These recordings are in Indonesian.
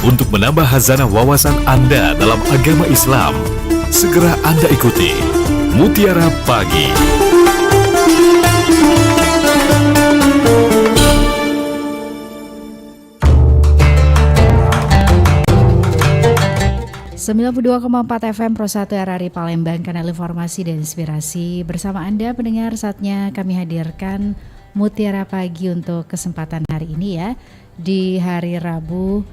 untuk menambah khazanah wawasan Anda dalam agama Islam. Segera Anda ikuti Mutiara Pagi. ...92,4 FM Pro 1 RRI Palembang, kanal informasi dan inspirasi. Bersama Anda pendengar, saatnya kami hadirkan Mutiara Pagi untuk kesempatan hari ini ya, di hari Rabu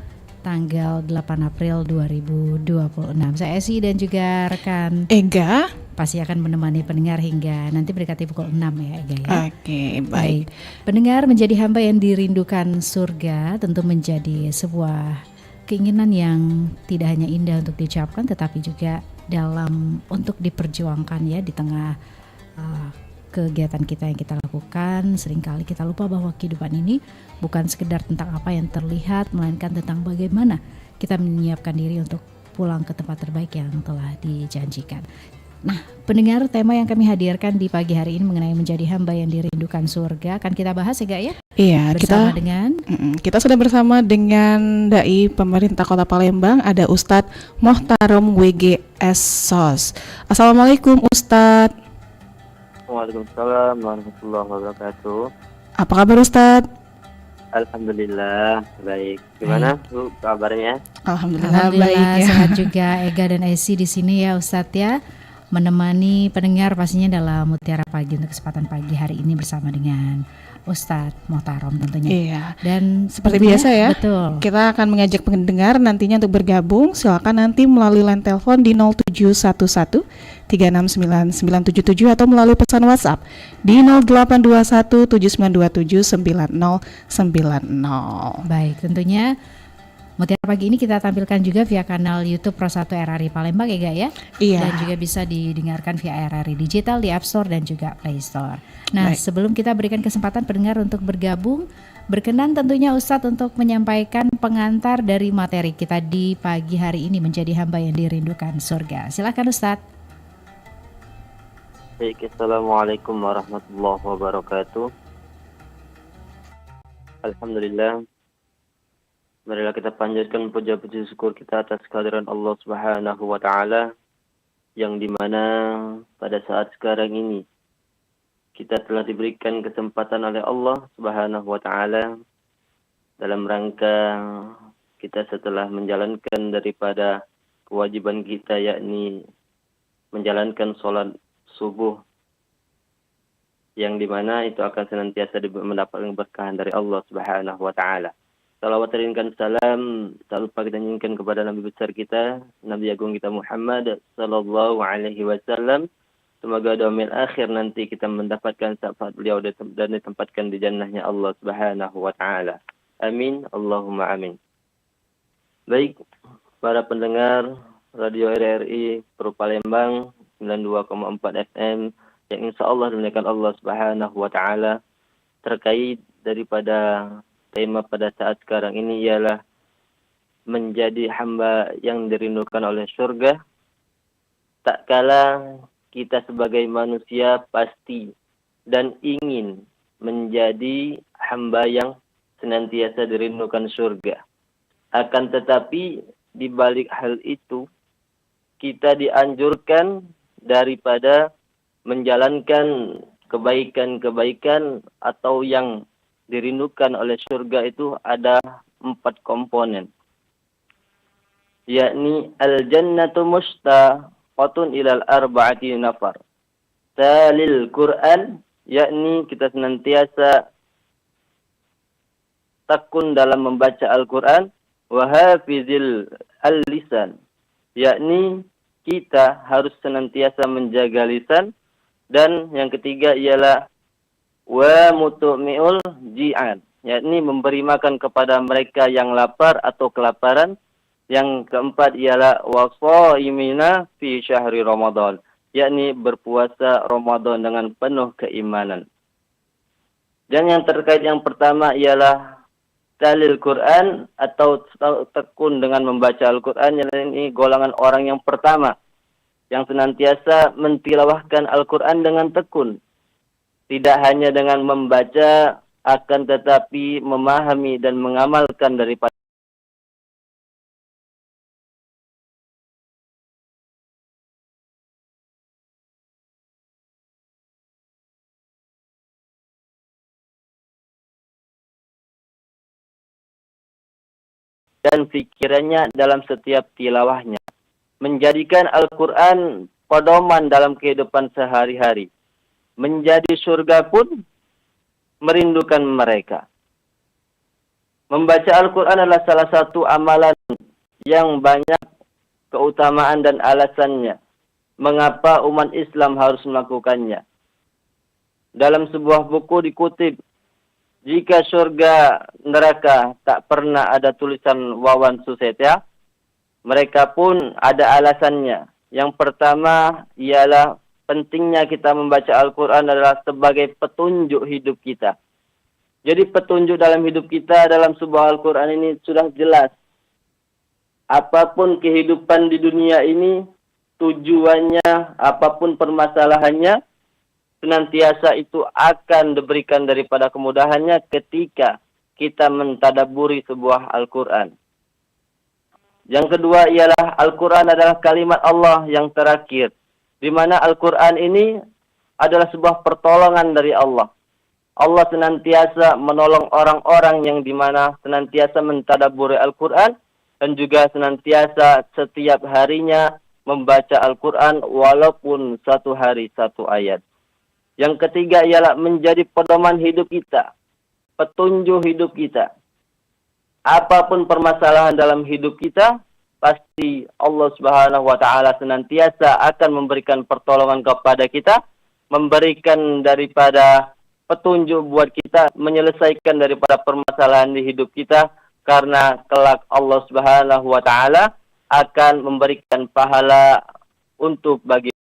tanggal 8 April 2026. Saya Esi dan juga rekan Ega pasti akan menemani pendengar hingga nanti mendekati pukul 6 ya Ega ya. Oke, baik. Pendengar, menjadi hamba yang dirindukan surga tentu menjadi sebuah keinginan yang tidak hanya indah untuk diucapkan, tetapi juga dalam untuk diperjuangkan ya di tengah kegiatan kita yang kita lakukan. Seringkali kita lupa bahwa kehidupan ini bukan sekedar tentang apa yang terlihat, melainkan tentang bagaimana kita menyiapkan diri untuk pulang ke tempat terbaik yang telah dijanjikan. Nah, pendengar, tema yang kami hadirkan di pagi hari ini mengenai menjadi hamba yang dirindukan surga akan kita bahas ya ya? Iya, kita sudah bersama dengan Dai Pemerintah Kota Palembang, ada Ustadz Mohtarom WGS SOS. Assalamualaikum Ustadz. Waalaikumsalam warahmatullahi wabarakatuh. Apa kabar Ustadz? Alhamdulillah baik. Gimana Bu kabarnya? Alhamdulillah baik ya. Sehat juga Ega dan Esi di sini ya Ustadz ya, menemani pendengar pastinya dalam Mutiara Pagi untuk kesempatan pagi hari ini bersama dengan Ustadz Mohtarom tentunya. Iya. Dan seperti biasa ya, betul, kita akan mengajak pendengar nantinya untuk bergabung. Silakan nanti melalui line telepon di 0711 3699977 atau melalui pesan WhatsApp di 0821 7927 9090. Baik, tentunya Mutiara Pagi ini kita tampilkan juga via kanal YouTube Pro 1 RRI Palembang ya Ga ya? Iya. Dan juga bisa didengarkan via RRI Digital di App Store dan juga Play Store. Nah, sebelum kita berikan kesempatan pendengar untuk bergabung, berkenan tentunya Ustadz untuk menyampaikan pengantar dari materi kita di pagi hari ini, menjadi hamba yang dirindukan surga. Silakan Ustadz. Baik, Assalamualaikum warahmatullahi wabarakatuh. Alhamdulillah. Marilah kita panjatkan puja-puji syukur kita atas kehadiran Allah Subhanahu wa Ta'ala, yang dimana pada saat sekarang ini kita telah diberikan kesempatan oleh Allah Subhanahu wa Ta'ala dalam rangka kita setelah menjalankan daripada kewajiban kita, yakni menjalankan sholat subuh, yang dimana itu akan senantiasa mendapatkan berkahan dari Allah Subhanahu wa Ta'ala. Salawat dan salam tak lupa kita nyanyikan kepada Nabi besar kita, Nabi Agung kita Muhammad sallallahu alaihi wasallam. Semoga daumil akhir nanti kita mendapatkan syafaat beliau dan ditempatkan di jannahnya Allah Subhanahu wa Ta'ala. Amin, Allahumma amin. Baik, para pendengar Radio RRI Pro Palembang 92,4 FM yang insya Allah dimuliakan Allah Subhanahu wa Ta'ala, terkait daripada tema pada saat sekarang ini ialah menjadi hamba yang dirindukan oleh surga. Tak kala kita sebagai manusia pasti dan ingin menjadi hamba yang senantiasa dirindukan surga. Akan tetapi di balik hal itu kita dianjurkan daripada menjalankan kebaikan-kebaikan atau yang dirindukan oleh surga itu ada 4 komponen, yakni al-jannatu mustaqatun ilal arba'ati nafar. Talil Quran, yakni kita senantiasa tekun dalam membaca Al-Quran. Wa hafizil al-lisan, yakni kita harus senantiasa menjaga lisan. Dan yang ketiga ialah wa mutu'mi'ul ji'an, yakni memberi makan kepada mereka yang lapar atau kelaparan. Yang keempat ialah wa shaimina fi syahri Ramadan, yakni berpuasa Ramadan dengan penuh keimanan. Dan yang terkait yang pertama ialah talil Quran atau tekun dengan membaca Al-Quran. Ini golongan orang yang pertama yang senantiasa mentilawahkan Al-Quran dengan tekun. Tidak hanya dengan membaca, akan tetapi memahami dan mengamalkan daripada dan pikirannya dalam setiap tilawahnya. Menjadikan Al-Quran pedoman dalam kehidupan sehari-hari. Menjadi surga pun merindukan mereka. Membaca Al-Quran adalah salah satu amalan yang banyak keutamaan dan alasannya. Mengapa umat Islam harus melakukannya? Dalam sebuah buku dikutip, jika surga neraka tak pernah ada tulisan Wawan Susetya, mereka pun ada alasannya. Yang pertama ialah pentingnya kita membaca Al-Quran adalah sebagai petunjuk hidup kita. Jadi petunjuk dalam hidup kita dalam sebuah Al-Quran ini sudah jelas. Apapun kehidupan di dunia ini, tujuannya, apapun permasalahannya, senantiasa itu akan diberikan daripada kemudahannya ketika kita mentadabburi sebuah Al-Quran. Yang kedua ialah Al-Quran adalah kalimat Allah yang terakhir. Di mana Al-Quran ini adalah sebuah pertolongan dari Allah. Allah senantiasa menolong orang-orang yang dimana senantiasa mentadabburi Al-Quran dan juga senantiasa setiap harinya membaca Al-Quran walaupun satu hari satu ayat. Yang ketiga ialah menjadi pedoman hidup kita, petunjuk hidup kita. Apapun permasalahan dalam hidup kita, pasti Allah Subhanahu wa taala senantiasa akan memberikan pertolongan kepada kita, memberikan daripada petunjuk buat kita menyelesaikan daripada permasalahan di hidup kita, karena kelak Allah Subhanahu wa taala akan memberikan pahala untuk bagi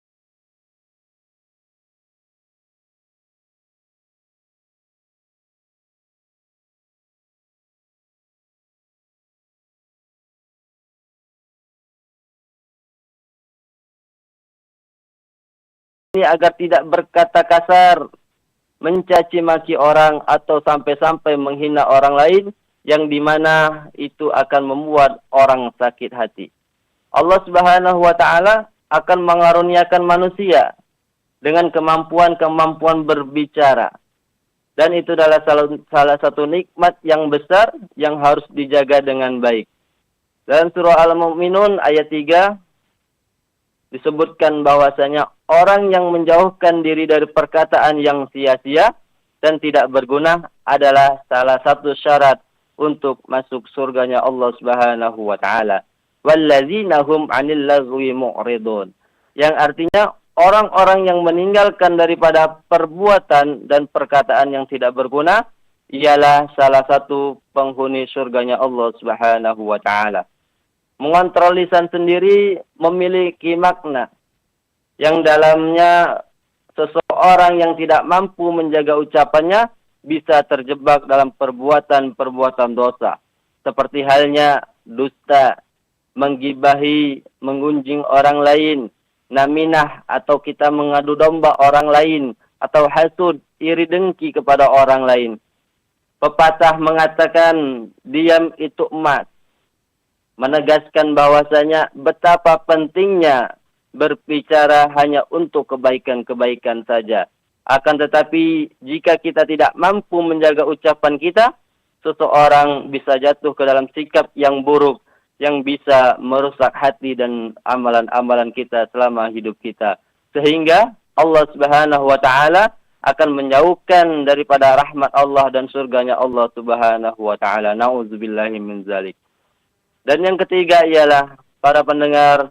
ini agar tidak berkata kasar, mencaci maki orang atau sampai-sampai menghina orang lain yang dimana itu akan membuat orang sakit hati. Allah Subhanahu wa taala akan mengaruniakan manusia dengan kemampuan berbicara. Dan itu adalah salah satu nikmat yang besar yang harus dijaga dengan baik. Dalam surah Al-Mu'minun ayat 3 disebutkan bahwasanya orang yang menjauhkan diri dari perkataan yang sia-sia dan tidak berguna adalah salah satu syarat untuk masuk surganya Allah Subhanahu wa taala. Wallazina hum 'anil lagwi mu'ridun. Yang artinya orang-orang yang meninggalkan daripada perbuatan dan perkataan yang tidak berguna ialah salah satu penghuni surganya Allah Subhanahu wa taala. Mengontrol lisan sendiri memiliki makna yang dalamnya seseorang yang tidak mampu menjaga ucapannya bisa terjebak dalam perbuatan-perbuatan dosa. Seperti halnya dusta, menggibahi, menggunjing orang lain, naminah atau kita mengadu domba orang lain, atau hasud, iri dengki kepada orang lain. Pepatah mengatakan diam itu emas, menegaskan bahwasanya betapa pentingnya berbicara hanya untuk kebaikan-kebaikan saja. Akan tetapi jika kita tidak mampu menjaga ucapan kita, seseorang bisa jatuh ke dalam sikap yang buruk yang bisa merusak hati dan amalan-amalan kita selama hidup kita. Sehingga Allah Subhanahu wa taala akan menjauhkan daripada rahmat Allah dan surganya Allah Subhanahu wa taala. Nauzubillahi min zalik. Dan yang ketiga ialah para pendengar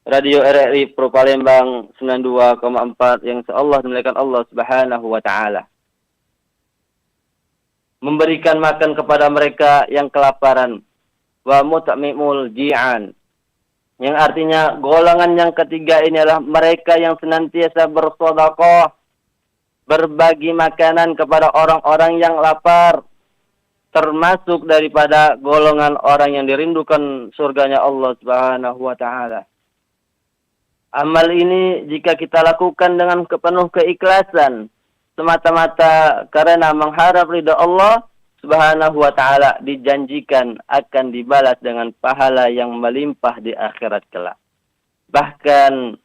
Radio RRI Pro Palembang 92,4 yang seallah dimuliakan Allah Subhanahu wa taala. Memberikan makan kepada mereka yang kelaparan. Wa mut'imul ji'an. Yang artinya golongan yang ketiga ini adalah mereka yang senantiasa bersedekah, berbagi makanan kepada orang-orang yang lapar, termasuk daripada golongan orang yang dirindukan surganya Allah Subhanahu wa taala. Amal ini jika kita lakukan dengan penuh keikhlasan, semata-mata karena mengharap ridha Allah Subhanahu wa taala, dijanjikan akan dibalas dengan pahala yang melimpah di akhirat kelak. Bahkan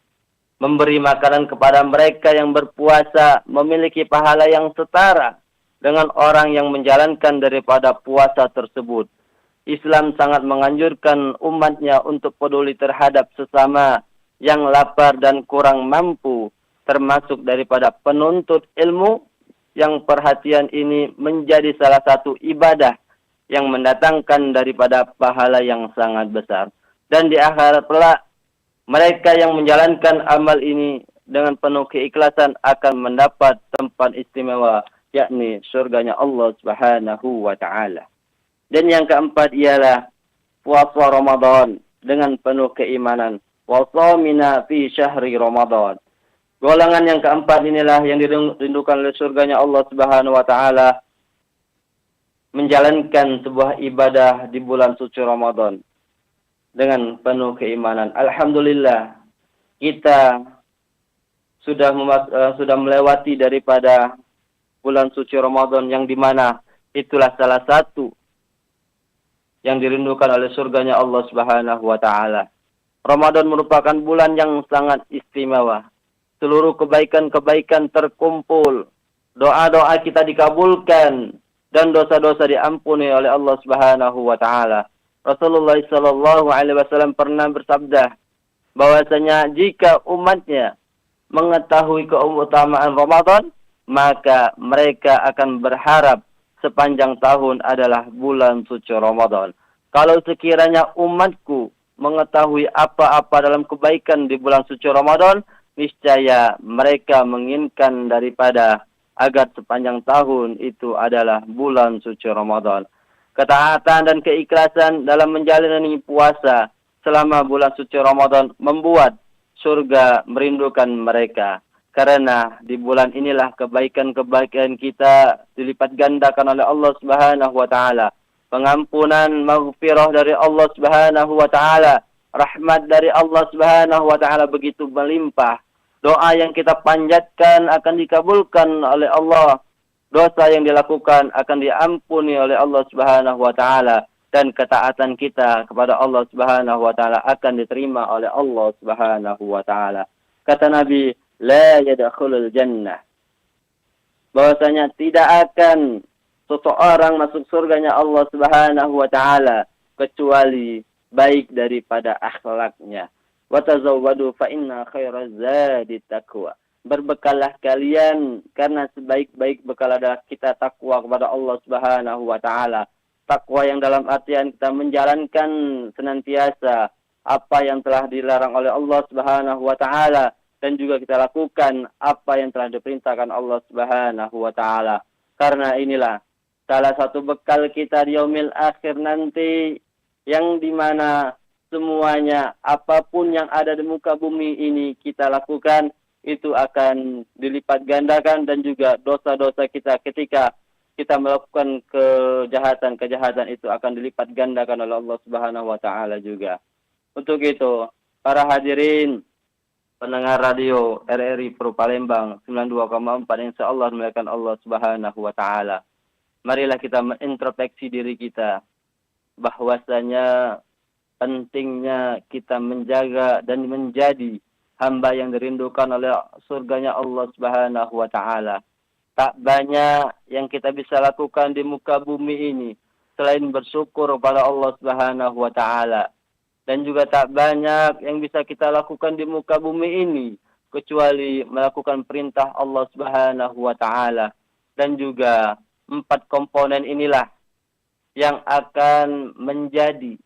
memberi makanan kepada mereka yang berpuasa memiliki pahala yang setara dengan orang yang menjalankan daripada puasa tersebut. Islam sangat menganjurkan umatnya untuk peduli terhadap sesama yang lapar dan kurang mampu, termasuk daripada penuntut ilmu, yang perhatian ini menjadi salah satu ibadah yang mendatangkan daripada pahala yang sangat besar. Dan di akhirat kelak, mereka yang menjalankan amal ini dengan penuh keikhlasan akan mendapat tempat istimewa, yakni surganya Allah Subhanahu wa ta'ala. Dan yang keempat ialah puasa Ramadan dengan penuh keimanan. Wasomina fi syahri Ramadan. Golongan yang keempat inilah yang dirindukan oleh surganya Allah Subhanahu wa ta'ala, menjalankan sebuah ibadah di bulan suci Ramadan dengan penuh keimanan. Alhamdulillah, kita sudah melewati daripada bulan suci Ramadan, yang dimana itulah salah satu yang dirindukan oleh surganya Allah Subhanahu wa ta'ala. Ramadan merupakan bulan yang sangat istimewa. Seluruh kebaikan-kebaikan terkumpul. Doa-doa kita dikabulkan dan dosa-dosa diampuni oleh Allah Subhanahu wa ta'ala. Rasulullah sallallahu alaihi wasallam pernah bersabda bahwasanya jika umatnya mengetahui keutamaan Ramadan, maka mereka akan berharap sepanjang tahun adalah bulan suci Ramadan. Kalau sekiranya umatku mengetahui apa-apa dalam kebaikan di bulan suci Ramadan, niscaya mereka menginginkan daripada agar sepanjang tahun itu adalah bulan suci Ramadan. Ketaatan dan keikhlasan dalam menjalani puasa selama bulan suci Ramadan membuat surga merindukan mereka. Karena di bulan inilah kebaikan-kebaikan kita dilipat gandakan oleh Allah Subhanahu wa ta'ala. Pengampunan, maghfirah dari Allah Subhanahu wa ta'ala, rahmat dari Allah Subhanahu wa ta'ala begitu melimpah. Doa yang kita panjatkan akan dikabulkan oleh Allah. Dosa yang dilakukan akan diampuni oleh Allah Subhanahu wa ta'ala. Dan ketaatan kita kepada Allah Subhanahu wa ta'ala akan diterima oleh Allah Subhanahu wa ta'ala. Kata Nabi, la yadkhulul jannah, bahwasanya tidak akan seseorang masuk surganya Allah Subhanahu wa ta'ala kecuali baik daripada akhlaknya. Wa tazawwadu fa inna khairaz zadi taqwa. Berbekallah kalian karena sebaik-baik bekal adalah kita takwa kepada Allah Subhanahu wa ta'ala. Takwa yang dalam artian kita menjalankan senantiasa apa yang telah dilarang oleh Allah Subhanahu wa ta'ala, dan juga kita lakukan apa yang telah diperintahkan Allah Subhanahu wa ta'ala. Karena inilah salah satu bekal kita di yaumil akhir nanti, yang dimana semuanya apapun yang ada di muka bumi ini kita lakukan, itu akan dilipat gandakan, dan juga dosa-dosa kita ketika kita melakukan kejahatan itu akan dilipat gandakan oleh Allah Subhanahu wa ta'ala juga. Untuk itu, para hadirin pendengar radio RRI Pro Palembang 92,4, insyaallah dimuliakan Allah Subhanahu wa ta'ala. Marilah kita mengintrospeksi diri kita, bahwasanya pentingnya kita menjaga dan menjadi hamba yang dirindukan oleh surganya Allah Subhanahu wa ta'ala. Tak banyak yang kita bisa lakukan di muka bumi ini selain bersyukur kepada Allah Subhanahu wa ta'ala. Dan juga tak banyak yang bisa kita lakukan di muka bumi ini kecuali melakukan perintah Allah Subhanahu wa ta'ala. Dan juga 4 komponen inilah yang akan menjadi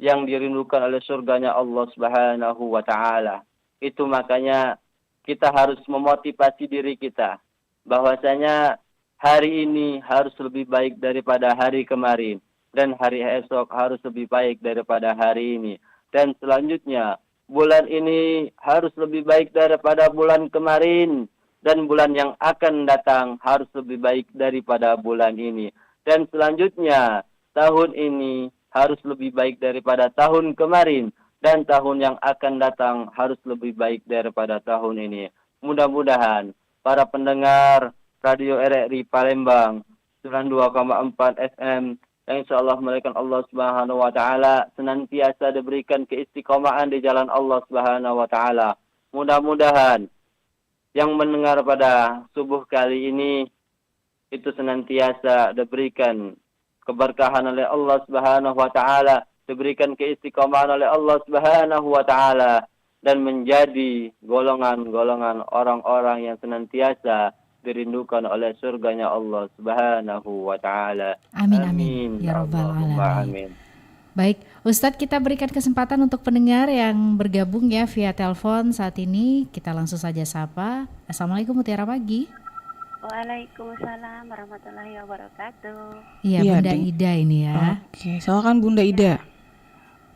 yang dirindukan oleh surganya Allah Subhanahu wa ta'ala. Itu makanya kita harus memotivasi diri kita bahwasanya hari ini harus lebih baik daripada hari kemarin. Dan hari esok harus lebih baik daripada hari ini. Dan selanjutnya, bulan ini harus lebih baik daripada bulan kemarin. Dan bulan yang akan datang harus lebih baik daripada bulan ini. Dan selanjutnya, tahun ini harus lebih baik daripada tahun kemarin. Dan tahun yang akan datang harus lebih baik daripada tahun ini. Mudah-mudahan para pendengar Radio RRI Palembang 92,4 FM yang insyaallah memuliakan Allah Subhanahu wa ta'ala senantiasa diberikan keistiqomahan di jalan Allah Subhanahu wa ta'ala. Mudah-mudahan yang mendengar pada subuh kali ini itu senantiasa diberikan keberkahan oleh Allah Subhanahu wa taala, diberikan keistiqomahan oleh Allah Subhanahu wa taala, dan menjadi golongan-golongan orang-orang yang senantiasa dirindukan oleh surganya Allah Subhanahu wa taala. Amin amin ya rabbal Allahumma alamin. amin. Baik, Ustadz, kita berikan kesempatan untuk pendengar yang bergabung ya via telepon saat ini. Kita langsung saja sapa. Assalamualaikum, Mutiara Pagi. Waalaikumsalam warahmatullahi wabarakatuh. Iya, Iya, Bunda Ida ini ya. Oke, silakan Bunda Ida.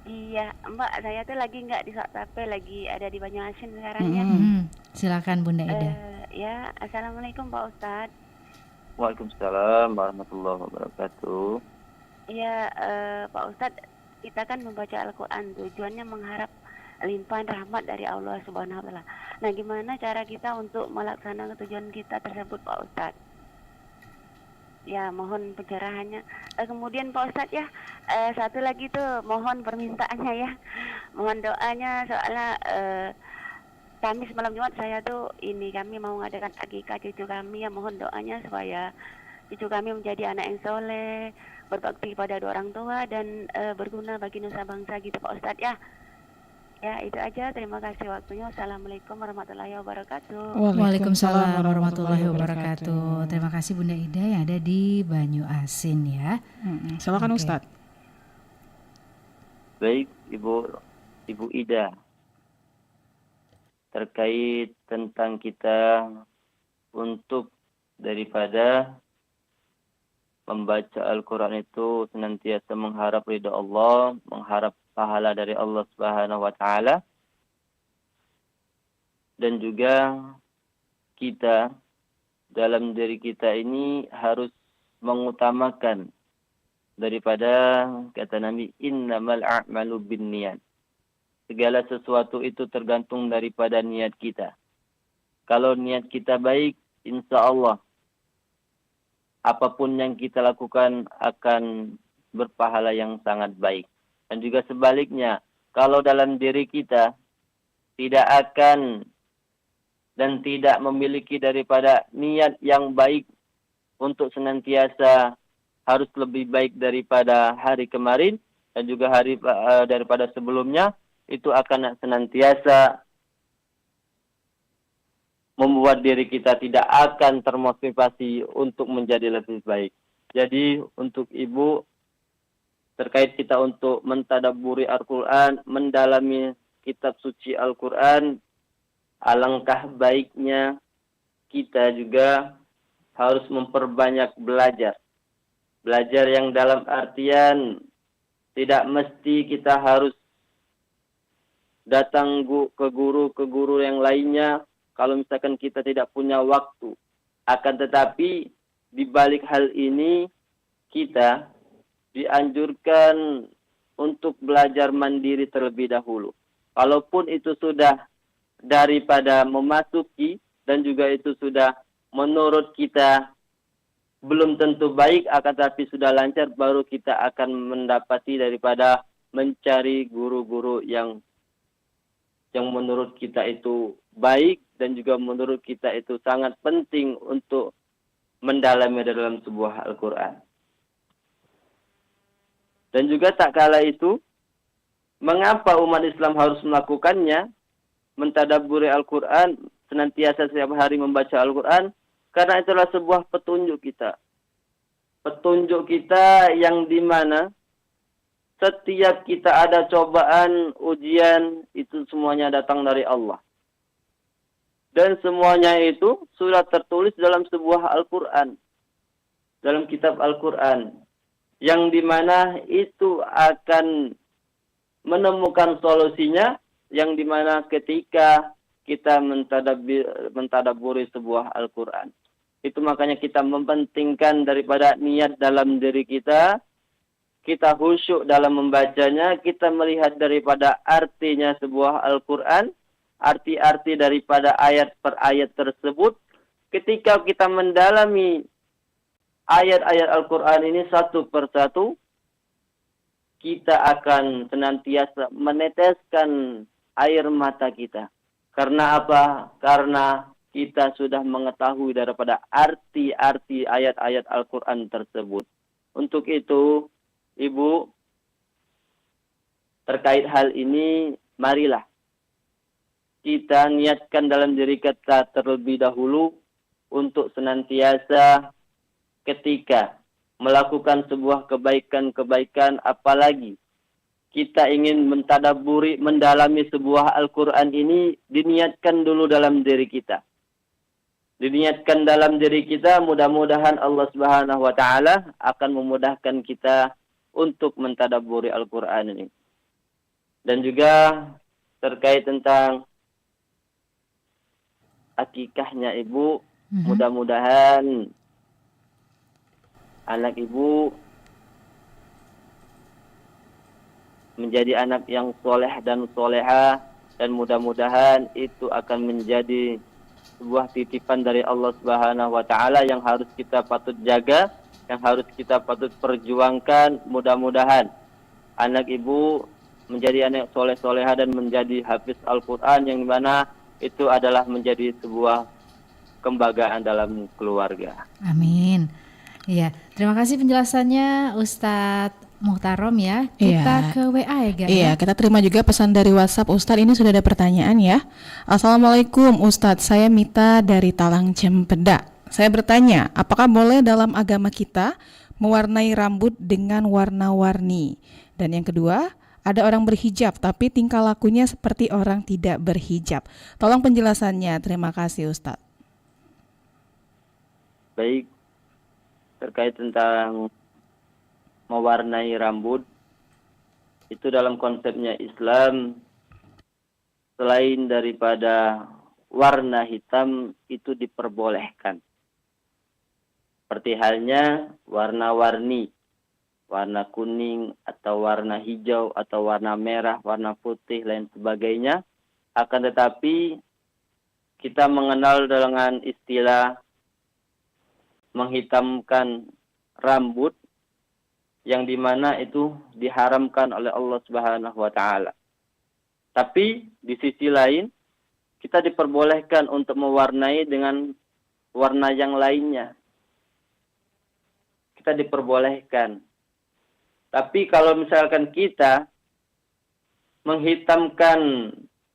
Iya, Mbak, saya tuh lagi nggak di Saktape, lagi ada di Banyuasin sekarang ya. Silakan Bunda Ida. Ya, assalamualaikum Pak Ustadz. Waalaikumsalam warahmatullahi wabarakatuh. Iya, Pak Ustadz, kita kan membaca Al-Quran tujuannya mengharap limpahan rahmat dari Allah Subhanahu wa taala. Nah, gimana cara kita untuk melaksanakan tujuan kita tersebut, Pak Ustadz? Ya, mohon pencerahannya. Kemudian Pak Ustadz ya, satu lagi tuh mohon permintaannya ya. Mohon doanya soalnya Kamis malam Jumat saya tuh kami mau mengadakan akikah cucu kami, ya mohon doanya supaya cucu kami menjadi anak yang soleh, berbakti pada dua orang tua dan berguna bagi nusa bangsa gitu Pak Ustadz ya. Ya, itu aja. Terima kasih waktunya. Assalamualaikum warahmatullahi wabarakatuh. Waalaikumsalam warahmatullahi wabarakatuh. Terima kasih Bunda Ida yang ada di Banyu Asin ya. Silakan Oke. Ustadz. Baik, Ibu Ida. Terkait tentang kita untuk daripada membaca Al-Quran itu senantiasa mengharap ridha Allah, mengharap pahala dari Allah Subhanahu wa taala, dan juga kita dalam diri kita ini harus mengutamakan daripada kata Nabi, innamal a'malu binniyat. Segala sesuatu itu tergantung daripada niat kita. Kalau niat kita baik, insya Allah apapun yang kita lakukan akan berpahala yang sangat baik. Dan juga sebaliknya, kalau dalam diri kita tidak akan dan tidak memiliki daripada niat yang baik untuk senantiasa harus lebih baik daripada hari kemarin dan juga hari daripada sebelumnya, itu akan senantiasa membuat diri kita tidak akan termotivasi untuk menjadi lebih baik. Jadi untuk Ibu, terkait kita untuk mentadabburi Al-Quran, mendalami kitab suci Al-Quran, alangkah baiknya kita juga harus memperbanyak belajar. Belajar yang dalam artian tidak mesti kita harus datang ke guru yang lainnya kalau misalkan kita tidak punya waktu. Akan tetapi di balik hal ini kita dianjurkan untuk belajar mandiri terlebih dahulu. Walaupun itu sudah daripada memasuki dan juga itu sudah menurut kita belum tentu baik, akan tetapi sudah lancar, baru kita akan mendapati daripada mencari guru-guru yang menurut kita itu baik dan juga menurut kita itu sangat penting untuk mendalami dalam sebuah Al-Quran. Dan juga tak kala itu, mengapa umat Islam harus melakukannya, mentadabburi Al-Quran, senantiasa setiap hari membaca Al-Quran, karena itulah sebuah petunjuk kita. Petunjuk kita yang dimana setiap kita ada cobaan, ujian, itu semuanya datang dari Allah. Dan semuanya itu sudah tertulis dalam sebuah Al-Quran, dalam kitab Al-Quran, yang dimana itu akan menemukan solusinya, yang dimana ketika kita mentadabburi sebuah Al-Quran. Itu makanya kita mementingkan daripada niat dalam diri kita khusyuk dalam membacanya, kita melihat daripada artinya sebuah Al-Quran, arti-arti daripada ayat per ayat tersebut. Ketika kita mendalami ayat-ayat Al-Quran ini satu persatu, kita akan senantiasa meneteskan air mata kita. Karena apa? Karena kita sudah mengetahui daripada arti-arti ayat-ayat Al-Quran tersebut. Untuk itu, Ibu, terkait hal ini, marilah kita niatkan dalam diri kita terlebih dahulu untuk senantiasa ketika melakukan sebuah kebaikan-kebaikan, apalagi kita ingin mentadaburi, mendalami sebuah Al-Quran ini, diniatkan dulu dalam diri kita. Diniatkan dalam diri kita, mudah-mudahan Allah Subhanahu wa Ta'ala akan memudahkan kita untuk mentadaburi Al-Quran ini. Dan juga terkait tentang akikahnya Ibu, mudah-mudahan anak Ibu menjadi anak yang soleh dan soleha, dan mudah-mudahan itu akan menjadi sebuah titipan dari Allah Subhanahu wa Ta'ala yang harus kita patut jaga, yang harus kita patut perjuangkan. Mudah-mudahan anak Ibu menjadi anak soleh-soleha dan menjadi hafiz Al-Quran, yang dimana itu adalah menjadi sebuah kebanggaan dalam keluarga. Amin. Iya, terima kasih penjelasannya Ustadz Muhtarom ya. Kita ke WA ya guys. Iya, kita terima juga pesan dari WhatsApp. Ustadz, ini sudah ada pertanyaan ya. Assalamualaikum Ustadz, saya Mita dari Talang Cempeda. Saya bertanya, apakah boleh dalam agama kita mewarnai rambut dengan warna-warni? Dan yang kedua, ada orang berhijab tapi tingkah lakunya seperti orang tidak berhijab. Tolong penjelasannya. Terima kasih Ustadz. Baik, terkait tentang mewarnai rambut, itu dalam konsepnya Islam, selain daripada warna hitam itu diperbolehkan. Seperti halnya warna-warni, warna kuning atau warna hijau atau warna merah, warna putih, lain sebagainya. Akan tetapi kita mengenal dengan istilah menghitamkan rambut, yang dimana itu diharamkan oleh Allah Subhanahu wa Ta'ala. Tapi di sisi lain, kita diperbolehkan untuk mewarnai dengan warna yang lainnya. Kita diperbolehkan. Tapi kalau misalkan kita menghitamkan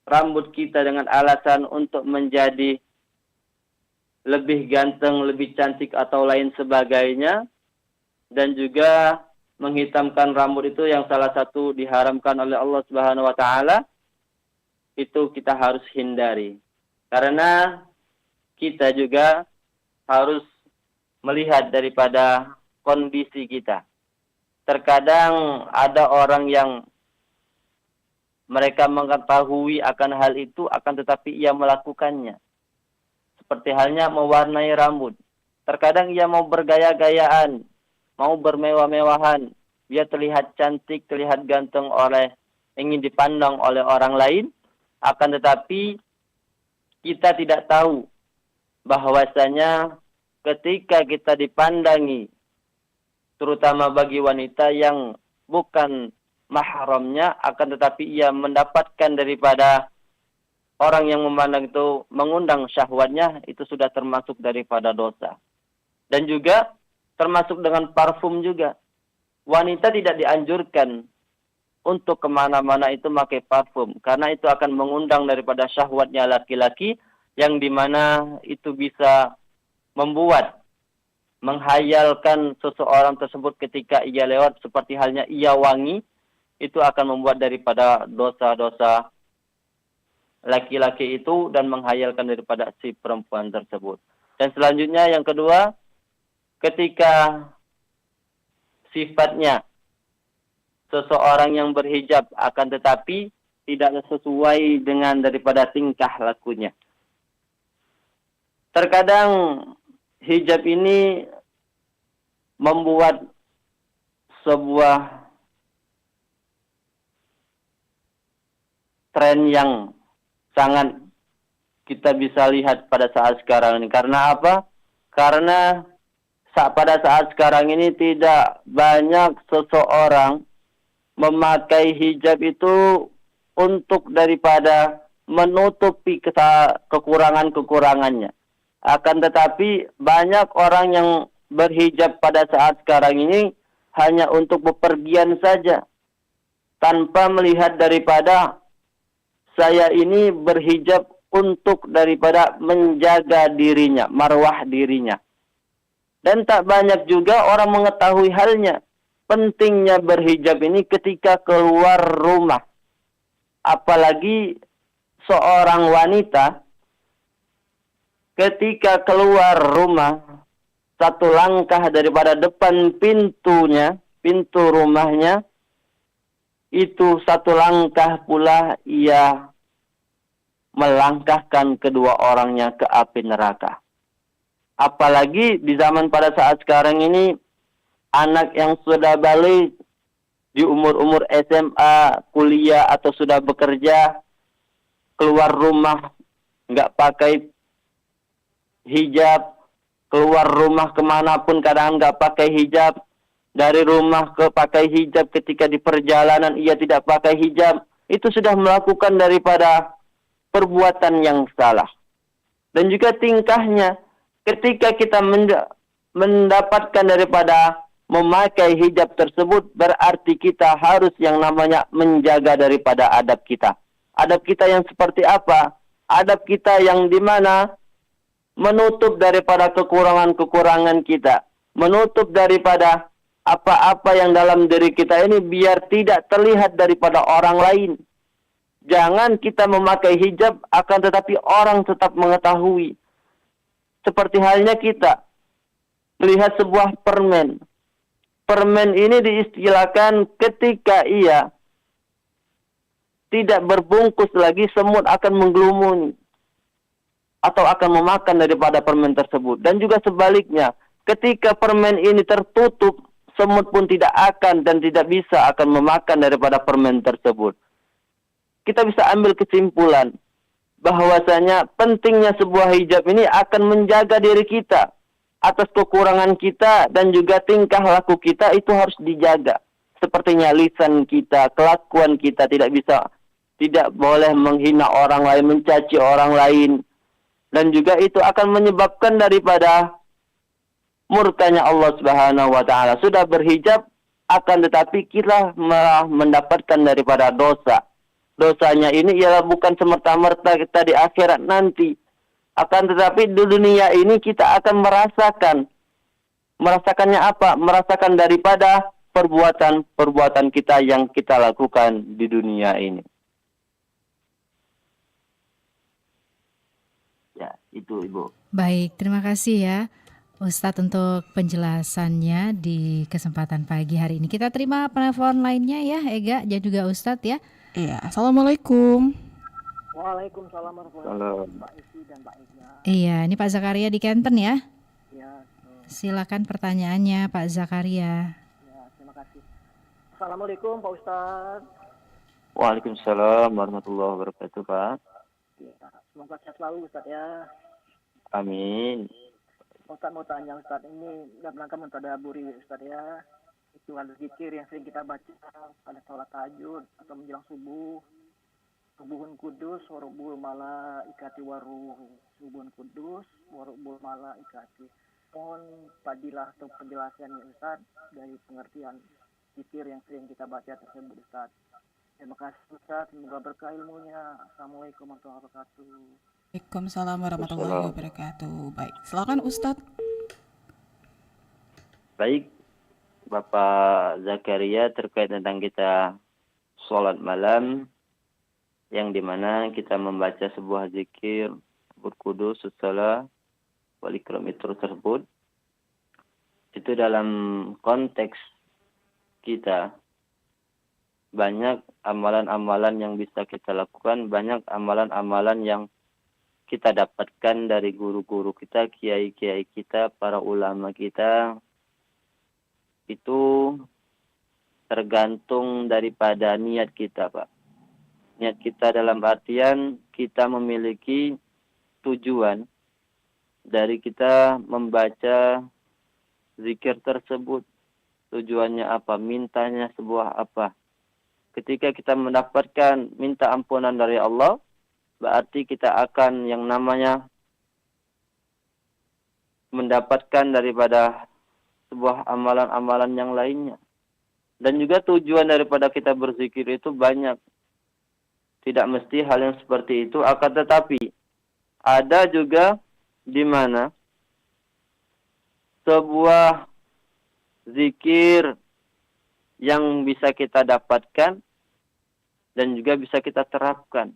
rambut kita dengan alasan untuk menjadi lebih ganteng, lebih cantik atau lain sebagainya, dan juga menghitamkan rambut itu yang salah satu diharamkan oleh Allah Subhanahu wa Ta'ala, itu kita harus hindari. Karena kita juga harus melihat daripada kondisi kita. Terkadang ada orang yang mereka mengetahui akan hal itu, akan tetapi ia melakukannya. Seperti halnya mewarnai rambut. Terkadang ia mau bergaya-gayaan, mau bermewah-mewahan, dia terlihat cantik, terlihat ganteng ingin dipandang oleh orang lain, akan tetapi kita tidak tahu bahwasanya ketika kita dipandangi, terutama bagi wanita yang bukan mahramnya, akan tetapi ia mendapatkan daripada orang yang memandang itu mengundang syahwatnya, itu sudah termasuk daripada dosa. Dan juga termasuk dengan parfum juga. Wanita tidak dianjurkan untuk kemana-mana itu pakai parfum. Karena itu akan mengundang daripada syahwatnya laki-laki, yang dimana itu bisa membuat, menghayalkan seseorang tersebut ketika ia lewat, seperti halnya ia wangi, itu akan membuat daripada dosa-dosa laki-laki itu dan menghayalkan daripada si perempuan tersebut. Dan selanjutnya yang kedua, ketika sifatnya seseorang yang berhijab akan tetapi tidak sesuai dengan daripada tingkah lakunya. Terkadang hijab ini membuat sebuah tren yang sangat kita bisa lihat pada saat sekarang ini. Karena apa? Karena pada saat sekarang ini tidak banyak seseorang memakai hijab itu untuk daripada menutupi kekurangan-kekurangannya. Akan tetapi banyak orang yang berhijab pada saat sekarang ini hanya untuk bepergian saja, tanpa melihat daripada saya ini berhijab untuk daripada menjaga dirinya, marwah dirinya. Dan tak banyak juga orang mengetahui halnya. Pentingnya berhijab ini ketika keluar rumah. Apalagi seorang wanita ketika keluar rumah, satu langkah daripada depan pintunya, pintu rumahnya, itu satu langkah pula ia melangkahkan kedua orangnya ke api neraka. Apalagi di zaman pada saat sekarang ini, anak yang sudah balik di umur-umur SMA, kuliah atau sudah bekerja, keluar rumah nggak pakai hijab, keluar rumah kemanapun kadang nggak pakai hijab, dari rumah ke pakai hijab, ketika di perjalanan ia tidak pakai hijab, itu sudah melakukan daripada perbuatan yang salah. Dan juga tingkahnya, ketika kita mendapatkan daripada memakai hijab tersebut, berarti kita harus yang namanya menjaga daripada adab kita. Adab kita yang seperti apa? Adab kita yang dimana menutup daripada kekurangan-kekurangan kita, menutup daripada apa-apa yang dalam diri kita ini biar tidak terlihat daripada orang lain. Jangan kita memakai hijab akan tetapi orang tetap mengetahui. Seperti halnya kita melihat sebuah permen. Permen ini diistilahkan ketika ia tidak berbungkus lagi, semut akan menggelumuni atau akan memakan daripada permen tersebut. Dan juga sebaliknya, ketika permen ini tertutup, semut pun tidak akan dan tidak bisa akan memakan daripada permen tersebut. Kita bisa ambil kesimpulan bahwasanya pentingnya sebuah hijab ini akan menjaga diri kita atas kekurangan kita, dan juga tingkah laku kita itu harus dijaga. Sepertinya lisan kita, kelakuan kita tidak boleh menghina orang lain, mencaci orang lain. Dan juga itu akan menyebabkan daripada murkanya Allah Subhanahu wa taala. Sudah berhijab akan tetapi kita malah mendapatkan daripada dosa. Dosanya ini ialah bukan semerta-merta kita di akhirat nanti. Akan tetapi di dunia ini kita akan merasakannya apa? Merasakan daripada perbuatan-perbuatan kita yang kita lakukan di dunia ini. Ya, itu Ibu. Baik, terima kasih ya Ustadz untuk penjelasannya di kesempatan pagi hari ini. Kita terima penelpon lainnya ya, Ega dan juga Ustadz ya. Iya, Assalamualaikum. Waalaikumsalam warahmatullahi wabarakatuh, Mbak Isi dan Mbak Ega. Iya, ini Pak Zakaria di Kenten ya. Ya, Silakan pertanyaannya Pak Zakaria. ya, terima kasih. Assalamualaikum Pak Ustadz. Waalaikumsalam warahmatullahi wabarakatuh, Pak. Ya, semoga sehat selalu Ustadz ya. Amin. Ustadz mau tanya Ustadz, ini dalam rangka mentadaburi Ustadz ya. Itu ada zikir yang sering kita baca pada sholat tahajud atau menjelang subuh. Subuhun kudus, warubul malaikati waruh. Subuhun kudus, warubul malaikati. Mohon fadilah atau penjelasannya Ustadz dari pengertian zikir yang sering kita baca tersebut Ustadz. Terima kasih Ustadz, semoga berkah ilmunya. Assalamualaikum warahmatullahi wabarakatuh. Waalaikumsalam warahmatullahi wabarakatuh. Baik, silakan Ustadz. Baik, Bapak Zakaria, terkait tentang kita sholat malam, yang dimana kita membaca sebuah zikir berkudus, salah, walikram itu tersebut. Itu dalam konteks kita, banyak amalan-amalan yang bisa kita lakukan, banyak amalan-amalan yang kita dapatkan dari guru-guru kita, kiai-kiai kita, para ulama kita. Itu tergantung daripada niat kita, Pak. Niat kita dalam artian kita memiliki tujuan dari kita membaca zikir tersebut. Tujuannya apa? Mintanya sebuah apa? Ketika kita mendapatkan minta ampunan dari Allah, berarti kita akan yang namanya mendapatkan daripada sebuah amalan-amalan yang lainnya. Dan juga tujuan daripada kita berzikir itu banyak. Tidak mesti hal yang seperti itu, akan tetapi ada juga di mana sebuah zikir yang bisa kita dapatkan dan juga bisa kita terapkan.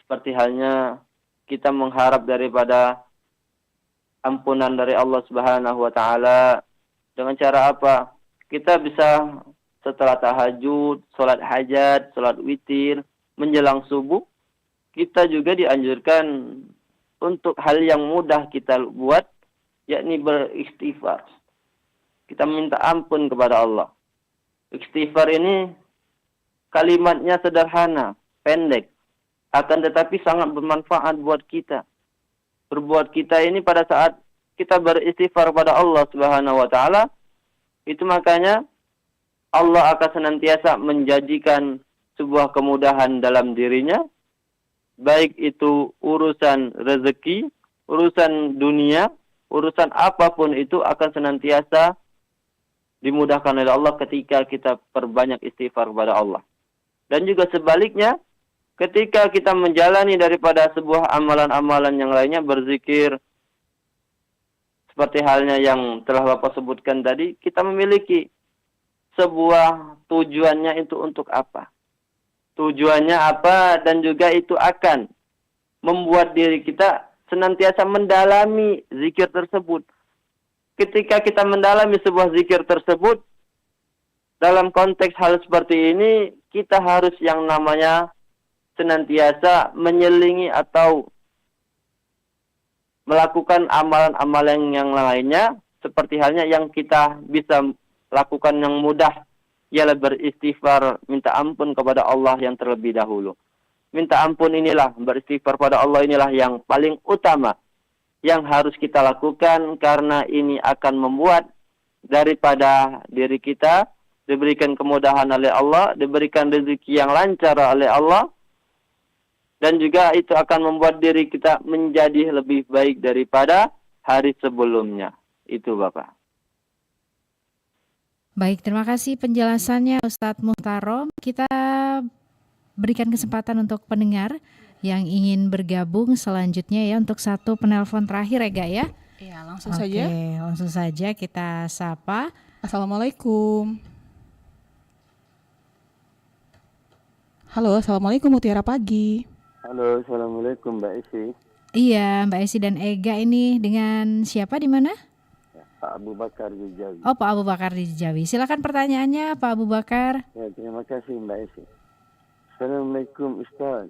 Seperti halnya kita mengharap daripada ampunan dari Allah Subhanahu wa taala dengan cara apa? Kita bisa setelah tahajud, sholat hajat, sholat witir, menjelang subuh, kita juga dianjurkan untuk hal yang mudah kita buat, yakni beristighfar. Kita minta ampun kepada Allah. Istighfar ini kalimatnya sederhana, pendek, akan tetapi sangat bermanfaat buat kita. Berbuat kita ini pada saat kita beristighfar kepada Allah Subhanahu wa taala, itu makanya Allah akan senantiasa menjadikan sebuah kemudahan dalam dirinya, baik itu urusan rezeki, urusan dunia, urusan apapun itu akan senantiasa dimudahkan oleh Allah ketika kita perbanyak istighfar kepada Allah. Dan juga sebaliknya, ketika kita menjalani daripada sebuah amalan-amalan yang lainnya, berzikir, seperti halnya yang telah Bapak sebutkan tadi, kita memiliki sebuah tujuannya itu untuk apa. Tujuannya apa dan juga itu akan membuat diri kita senantiasa mendalami zikir tersebut. Ketika kita mendalami sebuah zikir tersebut, dalam konteks hal seperti ini, kita harus yang namanya senantiasa menyelingi atau melakukan amalan-amalan yang lainnya, seperti halnya yang kita bisa lakukan yang mudah, ialah beristighfar, minta ampun kepada Allah yang terlebih dahulu. Minta ampun inilah, beristighfar pada Allah inilah yang paling utama, yang harus kita lakukan, karena ini akan membuat daripada diri kita diberikan kemudahan oleh Allah, diberikan rezeki yang lancar oleh Allah, dan juga itu akan membuat diri kita menjadi lebih baik daripada hari sebelumnya. Itu Bapak. Baik, terima kasih penjelasannya Ustadz Muhtarom. Kita berikan kesempatan untuk pendengar yang ingin bergabung selanjutnya ya, untuk satu penelpon terakhir ya Gak ya. Iya, langsung saja. Oke, langsung saja kita sapa. Assalamualaikum. Halo, assalamualaikum, Mutiara Pagi. Halo, assalamualaikum Mbak Esi. Iya, Mbak Esi dan Ega ini dengan siapa di mana? Ya, Pak Abu Bakar di Jawi. Oh, Pak Abu Bakar di Jawi. Silakan pertanyaannya, Pak Abu Bakar. Ya, terima kasih Mbak Esi. Assalamualaikum Ustaz.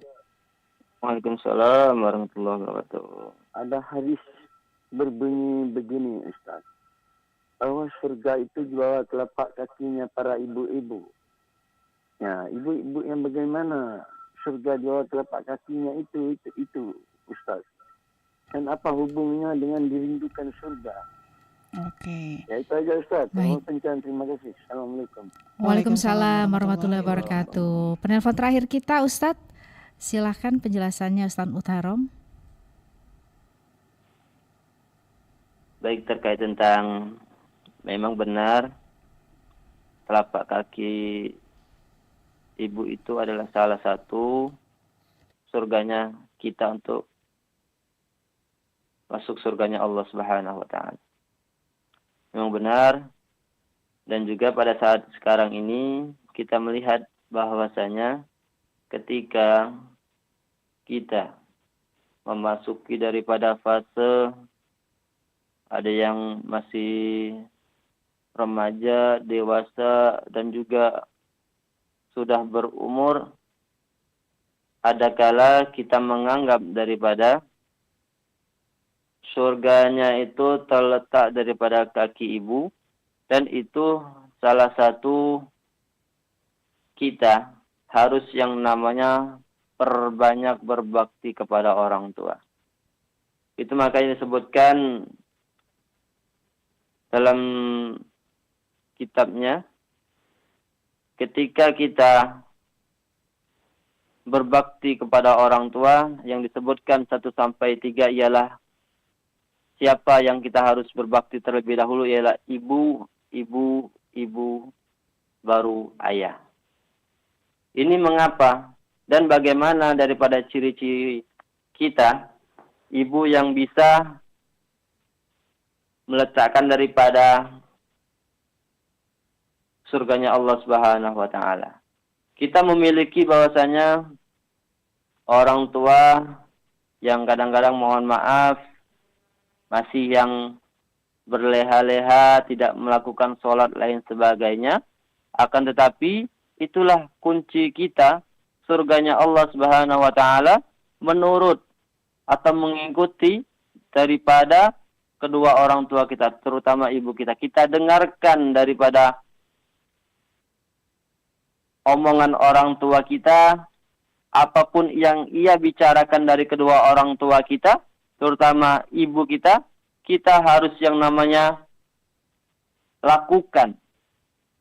Waalaikumsalam warahmatullahi wabarakatuh. Ada hadis berbunyi begini Ustaz. Bahwa surga itu di bawah telapak kakinya para ibu-ibu. Ya, ibu-ibu yang bagaimana surga di bawah telapak kakinya itu Ustaz. Dan apa hubungannya dengan dirindukan surga? Oke. Ya itu aja Ustaz. Baik. Terima kasih. Assalamualaikum. Waalaikumsalam warahmatullahi wabarakatuh. Penelpon terakhir kita Ustadz. Silahkan penjelasannya Ustadz Muhtarom. Baik, terkait tentang memang benar telapak kaki ibu itu adalah salah satu surganya kita untuk masuk surganya Allah Subhanahu wa taala. Memang benar, dan juga pada saat sekarang ini kita melihat bahwasanya ketika kita memasuki daripada fase, ada yang masih remaja, dewasa, dan juga sudah berumur, ada kala kita menganggap daripada surganya itu terletak daripada kaki ibu, dan itu salah satu kita harus yang namanya perbanyak berbakti kepada orang tua. Itu makanya disebutkan dalam kitabnya, ketika kita berbakti kepada orang tua, yang disebutkan 1-3 ialah siapa yang kita harus berbakti terlebih dahulu ialah ibu, baru ayah. Ini mengapa dan bagaimana daripada ciri-ciri kita, ibu yang bisa meletakkan daripada surganya Allah Subhanahu wa taala. Kita memiliki bahwasanya orang tua yang kadang-kadang mohon maaf masih yang berleha-leha, tidak melakukan sholat lain sebagainya. Akan tetapi itulah kunci kita surganya Allah Subhanahu wa taala menurut atau mengikuti daripada kedua orang tua kita, terutama ibu kita. Kita dengarkan daripada omongan orang tua kita, apapun yang ia bicarakan dari kedua orang tua kita, terutama ibu kita, kita harus yang namanya lakukan.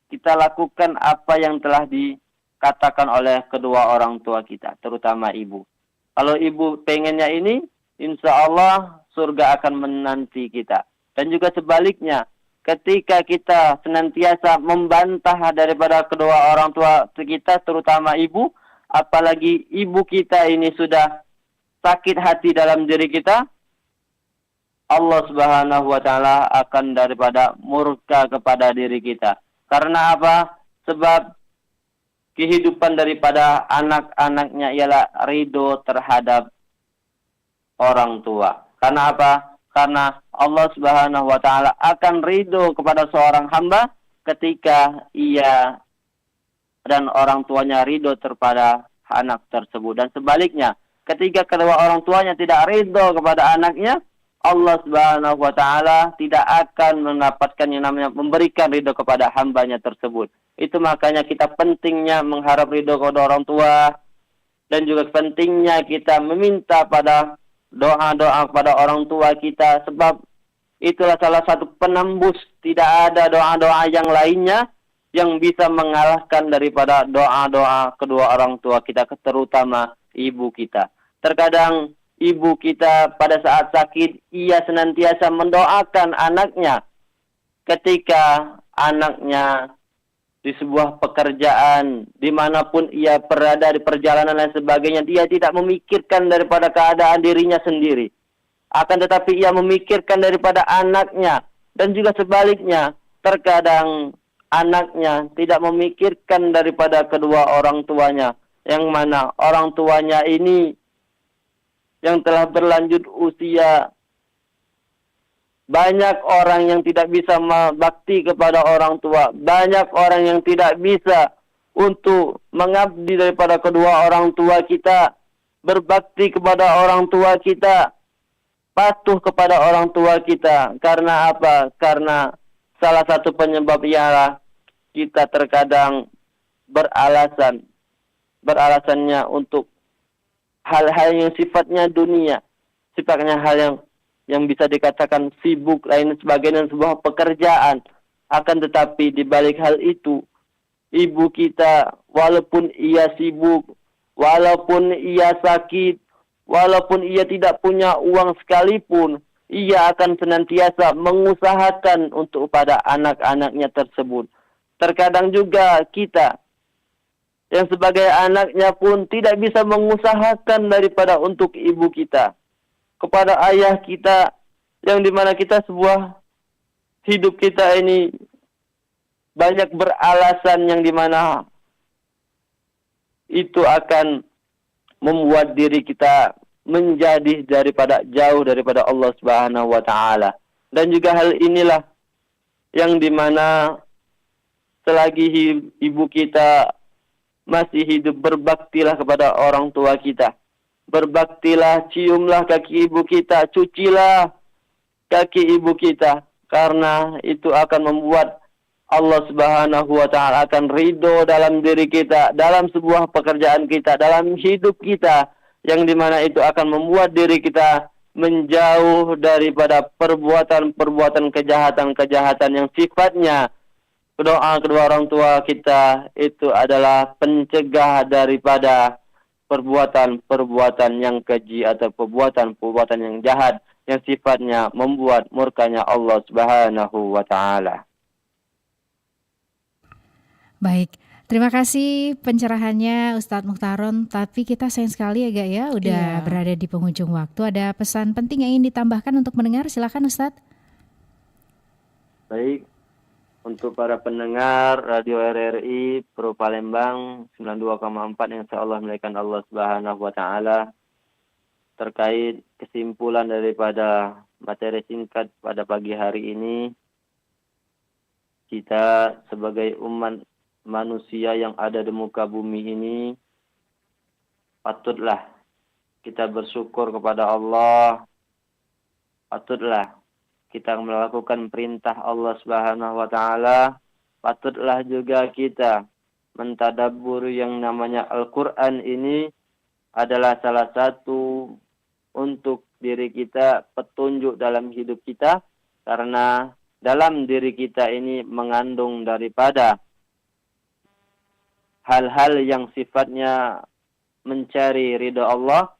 Kita lakukan apa yang telah dikatakan oleh kedua orang tua kita, terutama ibu. Kalau ibu pengennya ini, insya Allah surga akan menanti kita. Dan juga sebaliknya, ketika kita senantiasa membantah daripada kedua orang tua kita, terutama ibu, apalagi ibu kita ini sudah sakit hati dalam diri kita, Allah Subhanahu wa taala akan daripada murka kepada diri kita. Karena apa? Sebab kehidupan daripada anak-anaknya ialah ridho terhadap orang tua. Karena apa? Karena Allah Subhanahu wa taala akan ridho kepada seorang hamba ketika ia dan orang tuanya ridho terhadap anak tersebut. Dan sebaliknya, ketika kedua orang tuanya tidak ridho kepada anaknya, Allah Subhanahu wa taala tidak akan mendapatkan yang namanya memberikan ridho kepada hambanya tersebut. Itu makanya kita pentingnya mengharap ridho kepada orang tua, dan juga pentingnya kita meminta pada doa-doa kepada orang tua kita, sebab itulah salah satu penembus. Tidak ada doa-doa yang lainnya yang bisa mengalahkan daripada doa-doa kedua orang tua kita, terutama ibu kita. Terkadang ibu kita pada saat sakit, ia senantiasa mendoakan anaknya. Ketika anaknya di sebuah pekerjaan, dimanapun ia berada di perjalanan dan sebagainya, dia tidak memikirkan daripada keadaan dirinya sendiri. Akan tetapi ia memikirkan daripada anaknya. Dan juga sebaliknya, terkadang anaknya tidak memikirkan daripada kedua orang tuanya, yang mana orang tuanya ini yang telah berlanjut usia. Banyak orang yang tidak bisa bakti kepada orang tua. Banyak orang yang tidak bisa untuk mengabdi daripada kedua orang tua kita. Berbakti kepada orang tua kita. Patuh kepada orang tua kita. Karena apa? Karena salah satu penyebab ialah kita terkadang beralasannya untuk hal-hal yang sifatnya dunia. Sifatnya hal yang bisa dikatakan sibuk lain sebagainya, sebuah pekerjaan. Akan tetapi di balik hal itu, ibu kita walaupun ia sibuk, walaupun ia sakit, walaupun ia tidak punya uang sekalipun, ia akan senantiasa mengusahakan untuk pada anak-anaknya tersebut. Terkadang juga kita yang sebagai anaknya pun tidak bisa mengusahakan daripada untuk ibu kita, kepada ayah kita, yang dimana kita sebuah hidup kita ini banyak beralasan, yang dimana itu akan membuat diri kita menjadi jauh daripada Allah Subhanahu wa taala. Dan juga hal inilah yang dimana selagi ibu kita masih hidup, berbaktilah kepada orang tua kita. Berbaktilah, ciumlah kaki ibu kita, cucilah kaki ibu kita. Karena itu akan membuat Allah Subhanahu wa taala akan ridho dalam diri kita, dalam sebuah pekerjaan kita, dalam hidup kita, yang dimana itu akan membuat diri kita menjauh daripada perbuatan-perbuatan kejahatan-kejahatan yang sifatnya doa kedua orang tua kita itu adalah pencegah daripada perbuatan-perbuatan yang keji atau perbuatan-perbuatan yang jahat. yang sifatnya membuat murkanya Allah Subhanahu wa taala. Baik, terima kasih pencerahannya Ustadz Mukhtaron. Tapi kita sayang sekali ya Gak ya, udah Iya. berada di penghujung waktu. Ada pesan penting yang ingin ditambahkan untuk mendengar? Silakan Ustadz. Baik, untuk para pendengar Radio RRI Pro Palembang 92,4 yang insyaallah melakukan Allah Subhanahu wa taala, terkait kesimpulan daripada materi singkat pada pagi hari ini, kita sebagai umat manusia yang ada di muka bumi ini patutlah kita bersyukur kepada Allah, patutlah kita melakukan perintah Allah Subhanahu wa taala, patutlah juga kita mentadabbur yang namanya Al-Qur'an ini adalah salah satu untuk diri kita, petunjuk dalam hidup kita, karena dalam diri kita ini mengandung daripada hal-hal yang sifatnya mencari ridha Allah.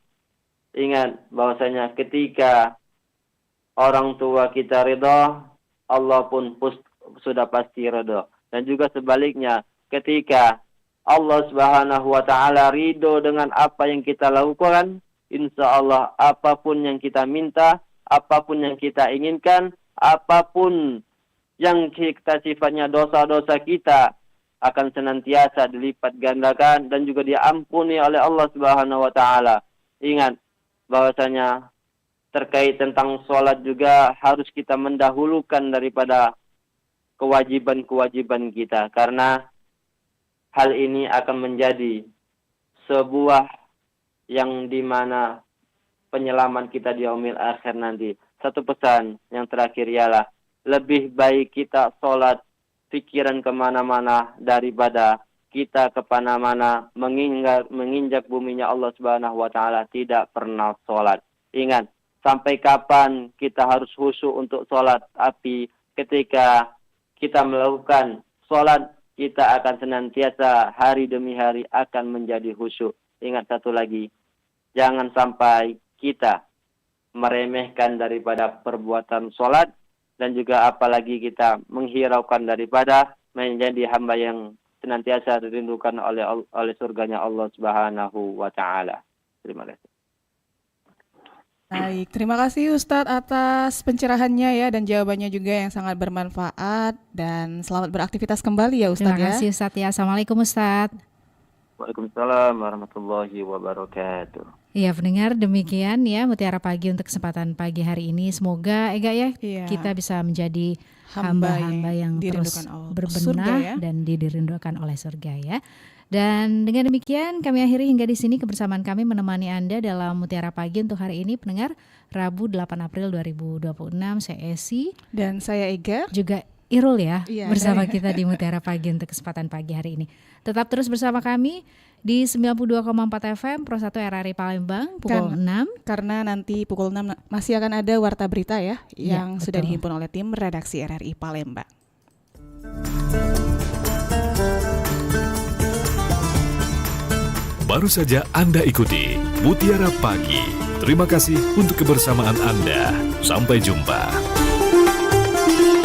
Ingat bahwasanya ketika orang tua kita ridha, Allah pun sudah pasti ridha. Dan juga sebaliknya, ketika Allah Subhanahu wa taala ridho dengan apa yang kita lakukan, insya Allah apapun yang kita minta, apapun yang kita inginkan, apapun yang kita sifatnya dosa-dosa kita akan senantiasa dilipat gandakan dan juga diampuni oleh Allah Subhanahu wa taala. Ingat bahwasanya terkait tentang sholat juga harus kita mendahulukan daripada kewajiban-kewajiban kita, karena hal ini akan menjadi sebuah yang dimana penyelaman kita di yaumil akhir nanti. Satu pesan yang terakhir ialah lebih baik kita sholat pikiran kemana-mana daripada kita kemana-mana menginjak buminya Allah Subhanahu wa taala tidak pernah sholat. Ingat, sampai kapan kita harus khusyuk untuk sholat? Tapi ketika kita melakukan sholat, kita akan senantiasa hari demi hari akan menjadi khusyuk. Ingat satu lagi, jangan sampai kita meremehkan daripada perbuatan sholat, dan juga apalagi kita menghiraukan daripada menjadi hamba yang senantiasa dirindukan oleh surganya Allah Subhanahu wa taala. Terima kasih. Baik, terima kasih Ustadz atas pencerahannya ya dan jawabannya juga yang sangat bermanfaat, dan selamat beraktivitas kembali ya Ustadz. Terima kasih Ustadz ya. Assalamualaikum Ustadz. Waalaikumsalam warahmatullahi wabarakatuh. Iya pendengar, demikian ya Mutiara Pagi untuk kesempatan pagi hari ini. Semoga Ega ya Iya. kita bisa menjadi Hamba hamba-hamba yang terus dirindukan Allah. berbenah Surga ya. dan dirindukan oleh surga ya. Dan dengan demikian kami akhiri hingga di sini kebersamaan kami menemani Anda dalam Mutiara Pagi untuk hari ini pendengar Rabu 8 April 2026. Saya Esi Dan saya Ega. juga Irul ya Iya, bersama kita di Mutiara Pagi untuk kesempatan pagi hari ini. Tetap terus bersama kami di 92,4 FM Pro 1 RRI Palembang pukul 6. Karena nanti pukul 6 masih akan ada warta berita ya Iya, yang sudah betul. dihimpun oleh tim redaksi RRI Palembang. Baru saja Anda ikuti Mutiara Pagi. Terima kasih untuk kebersamaan Anda. Sampai jumpa.